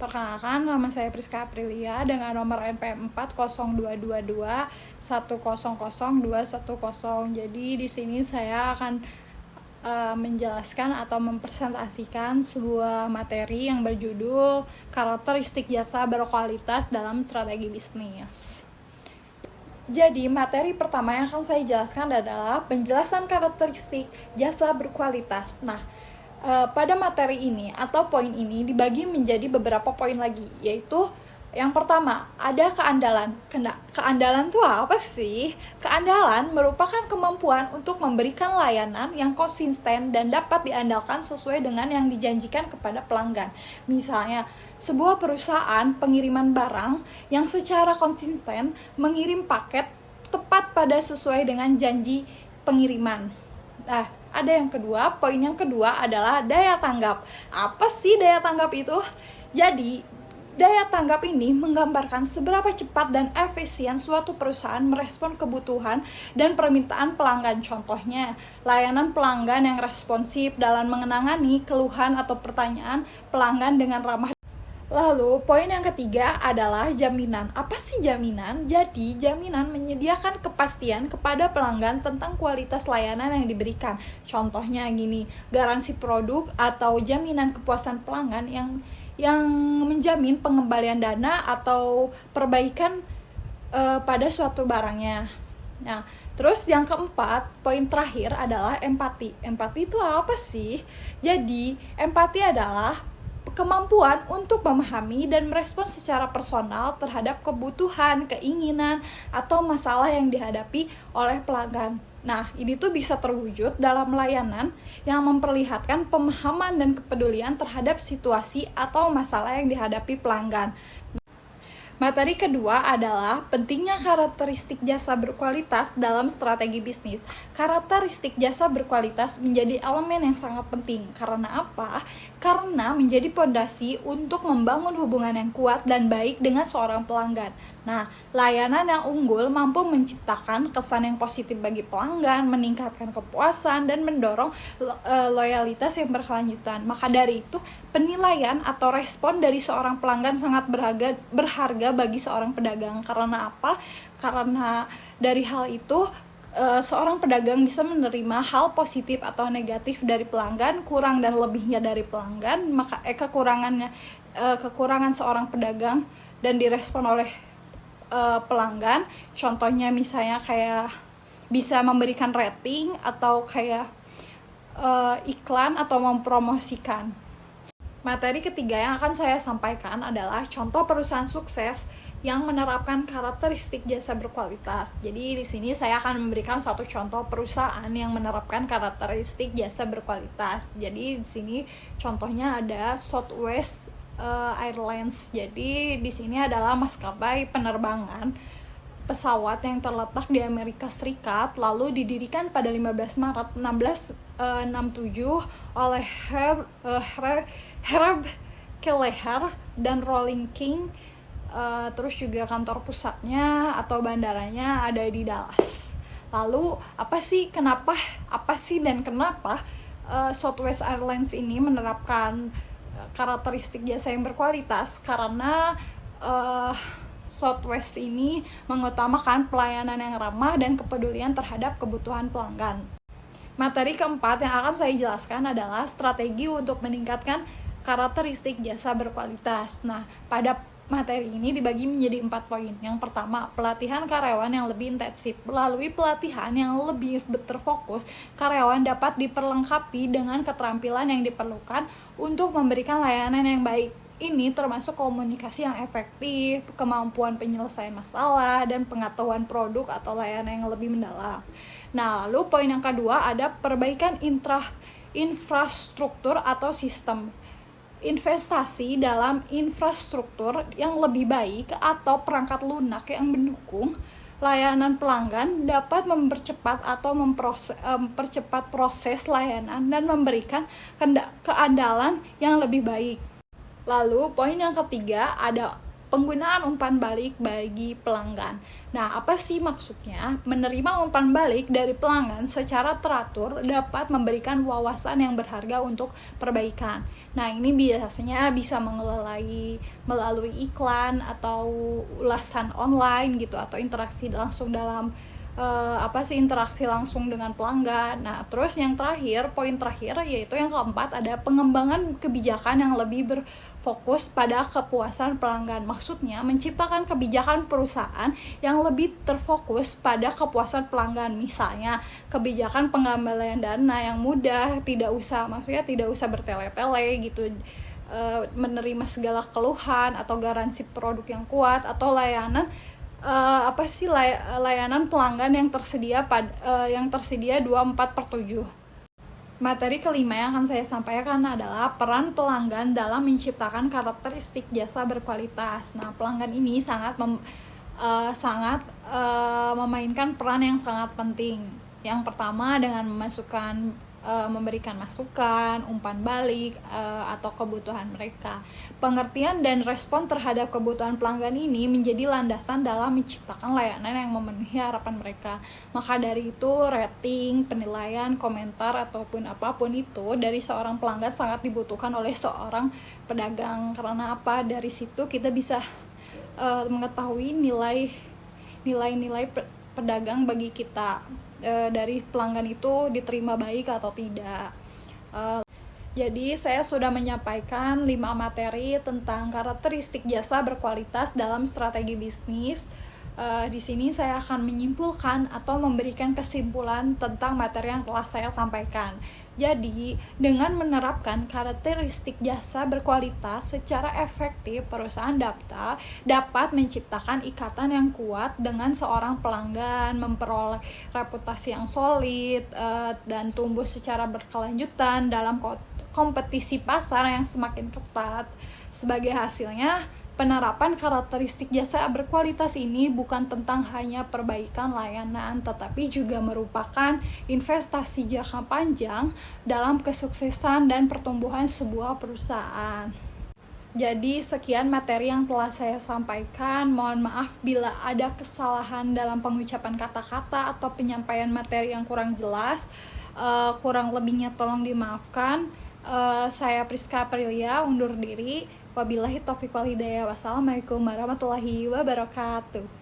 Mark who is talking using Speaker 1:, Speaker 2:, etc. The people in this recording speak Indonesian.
Speaker 1: Perkenalkan, nama saya Priska Aprilia dengan nomor NPM 40222 1000210. Jadi di sini saya akan menjelaskan atau mempresentasikan sebuah materi yang berjudul karakteristik jasa berkualitas dalam strategi bisnis. Jadi materi pertama yang akan saya jelaskan adalah penjelasan karakteristik jasa berkualitas. Nah, pada materi ini atau poin ini dibagi menjadi beberapa poin lagi, yaitu yang pertama, ada keandalan. Keandalan itu apa sih? Keandalan merupakan kemampuan untuk memberikan layanan yang konsisten dan dapat diandalkan sesuai dengan yang dijanjikan kepada pelanggan. Misalnya, sebuah perusahaan pengiriman barang yang secara konsisten mengirim paket tepat pada sesuai dengan janji pengiriman. Nah, ada yang kedua, poin yang kedua adalah daya tanggap. Apa sih daya tanggap itu? Jadi, daya tanggap ini menggambarkan seberapa cepat dan efisien suatu perusahaan merespon kebutuhan dan permintaan pelanggan. Contohnya, layanan pelanggan yang responsif dalam menangani keluhan atau pertanyaan pelanggan dengan ramah. Lalu, poin yang ketiga adalah jaminan. Apa sih jaminan? Jadi, jaminan menyediakan kepastian kepada pelanggan tentang kualitas layanan yang diberikan. Contohnya gini, garansi produk atau jaminan kepuasan pelanggan yang menjamin pengembalian dana atau perbaikan pada suatu barangnya. Nah, terus yang keempat, poin terakhir adalah empati. Empati itu apa sih? Jadi, empati adalah kemampuan untuk memahami dan merespon secara personal terhadap kebutuhan, keinginan, atau masalah yang dihadapi oleh pelanggan. Nah, ini tuh bisa terwujud dalam layanan yang memperlihatkan pemahaman dan kepedulian terhadap situasi atau masalah yang dihadapi pelanggan. Materi kedua adalah pentingnya karakteristik jasa berkualitas dalam strategi bisnis. Karakteristik jasa berkualitas menjadi elemen yang sangat penting. Karena apa? Karena menjadi fondasi untuk membangun hubungan yang kuat dan baik dengan seorang pelanggan. Nah, layanan yang unggul mampu menciptakan kesan yang positif bagi pelanggan, meningkatkan kepuasan, dan mendorong loyalitas yang berkelanjutan. Maka dari itu, penilaian atau respon dari seorang pelanggan sangat berharga bagi seorang pedagang. Karena apa? Karena dari hal itu, seorang pedagang bisa menerima hal positif atau negatif dari pelanggan, kurang dan lebihnya dari pelanggan, maka kekurangan seorang pedagang dan direspon oleh pelanggan. Contohnya misalnya kayak bisa memberikan rating atau kayak iklan atau mempromosikan. Materi ketiga yang akan saya sampaikan adalah contoh perusahaan sukses yang menerapkan karakteristik jasa berkualitas. Jadi di sini saya akan memberikan satu contoh perusahaan yang menerapkan karakteristik jasa berkualitas. Jadi di sini contohnya ada Southwest Airlines. Jadi di sini adalah maskapai penerbangan pesawat yang terletak di Amerika Serikat, lalu didirikan pada 15 Maret 1667 oleh Herb Kelleher dan Rolling King. Terus juga kantor pusatnya atau bandaranya ada di Dallas. Lalu apa sih dan kenapa Southwest Airlines ini menerapkan karakteristik jasa yang berkualitas? Karena Southwest ini mengutamakan pelayanan yang ramah dan kepedulian terhadap kebutuhan pelanggan. Materi keempat yang akan saya jelaskan adalah strategi untuk meningkatkan karakteristik jasa berkualitas. Nah, pada materi ini dibagi menjadi 4 poin. Yang pertama, pelatihan karyawan yang lebih intensif. Melalui pelatihan yang lebih terfokus, karyawan dapat diperlengkapi dengan keterampilan yang diperlukan untuk memberikan layanan yang baik. Ini termasuk komunikasi yang efektif, kemampuan penyelesaian masalah, dan pengetahuan produk atau layanan yang lebih mendalam. Nah, lalu poin yang kedua ada perbaikan infrastruktur atau sistem. Investasi dalam infrastruktur yang lebih baik atau perangkat lunak yang mendukung layanan pelanggan dapat mempercepat atau mempercepat proses layanan dan memberikan keandalan yang lebih baik. Lalu poin yang ketiga ada penggunaan umpan balik bagi pelanggan. Nah, apa sih maksudnya? Menerima umpan balik dari pelanggan secara teratur dapat memberikan wawasan yang berharga untuk perbaikan. Nah, ini biasanya bisa melalui iklan atau ulasan online gitu, atau interaksi langsung dalam interaksi langsung dengan pelanggan. Nah, terus yang terakhir, poin terakhir yaitu yang keempat, ada pengembangan kebijakan yang lebih berfokus pada kepuasan pelanggan. Maksudnya menciptakan kebijakan perusahaan yang lebih terfokus pada kepuasan pelanggan. Misalnya kebijakan pengembalian dana yang mudah, tidak usah bertele-tele gitu, menerima segala keluhan, atau garansi produk yang kuat, atau layanan pelanggan yang tersedia 24/7. Materi kelima yang akan saya sampaikan adalah peran pelanggan dalam menciptakan karakteristik jasa berkualitas. Nah, pelanggan ini sangat memainkan peran yang sangat penting. Yang pertama, dengan memberikan masukan, umpan balik, atau kebutuhan mereka. Pengertian dan respon terhadap kebutuhan pelanggan ini menjadi landasan dalam menciptakan layanan yang memenuhi harapan mereka. Maka dari itu, rating, penilaian, komentar, ataupun apapun itu dari seorang pelanggan sangat dibutuhkan oleh seorang pedagang. Karena apa? Dari situ kita bisa mengetahui nilai pedagang bagi kita, dari pelanggan itu diterima baik atau tidak. Jadi saya sudah menyampaikan 5 materi tentang karakteristik jasa berkualitas dalam strategi bisnis. Di sini saya akan menyimpulkan atau memberikan kesimpulan tentang materi yang telah saya sampaikan. Jadi, dengan menerapkan karakteristik jasa berkualitas secara efektif, perusahaan dapat menciptakan ikatan yang kuat dengan seorang pelanggan, memperoleh reputasi yang solid, dan tumbuh secara berkelanjutan dalam kompetisi pasar yang semakin ketat. Sebagai hasilnya, penerapan karakteristik jasa berkualitas ini bukan tentang hanya perbaikan layanan, tetapi juga merupakan investasi jangka panjang dalam kesuksesan dan pertumbuhan sebuah perusahaan. Jadi sekian materi yang telah saya sampaikan. Mohon maaf bila ada kesalahan dalam pengucapan kata-kata atau penyampaian materi yang kurang jelas. Kurang lebihnya tolong dimaafkan. Saya Priska Aprilia undur diri. Wabillahi taufiq wal hidayah. Wassalamualaikum warahmatullahi wabarakatuh.